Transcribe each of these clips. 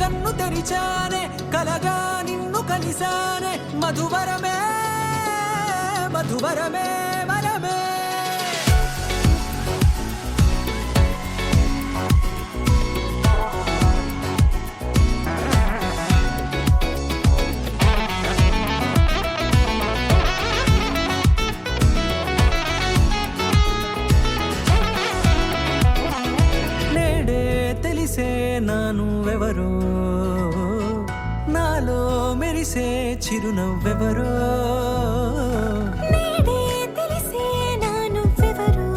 కన్ను తెరిచానే కలగా నిన్ను కలిసానే మధువరమే మధువరమే వరమే తెలిసే నానువెవరో నాలో మెరిసే చిరునవ్వెవరో నేడే తెలిసే నానువెవరో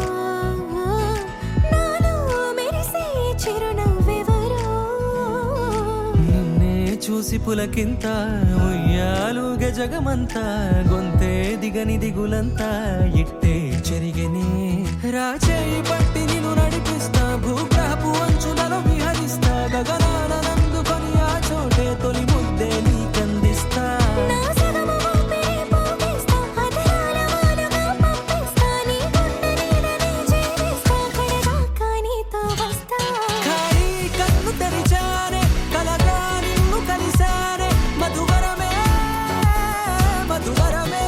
నాలో మెరిసే చిరునవ్వెవరో నిన్నే చూసి పులకింత ఉయ్యాలుగ జగమంతా గొంతే దిగని దిగులంతా ఇట్టే చెరిగెనే రాచేయి పట్టి నిన్ను నడిపిస్తా భూగ్రహపు అంచులలో విహరిస్తా గగనాన నందుకొని ఆ చోటే తొలి ముద్దే నీకందిస్తా నా సగము ఊపిరి పోగిస్తా అధరాల వాలుగా పంపిస్తా నీ గుండె నీడనే చేరిస్తా కడదాకా నీతో వస్తా ఖాళీ కన్ను తెరిచానే కలగా నిన్ను కలిసానే మధువరమే మధువరమే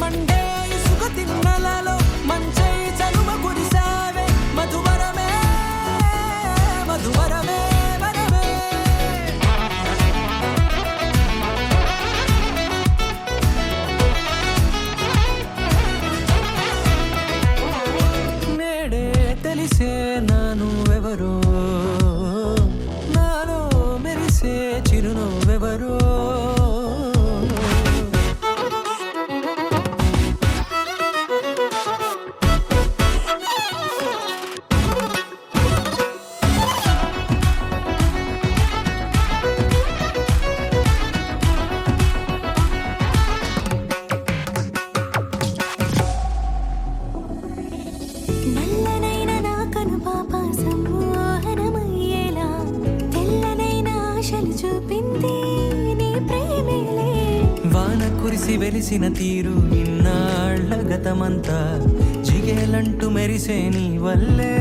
మండే ఇసుక తిన్నలలో మంచై చలువ కురిసావే మధువరమే మధువరమే వరమే నేడే తెలిసే నానువెవరో నాలో మెరిసే చిరునవ్వెవరో నల్లనైన నా కనుపాప సమ్మోహనమయ్యేలా తెల్లనైన ఆశలు చూపింది నీ ప్రేమేలే వాన కురిసి వెలిసిన తీరు ఇన్నాళ్ల గతమంతా జిగేలంటూ మెరిసే నీ వల్లే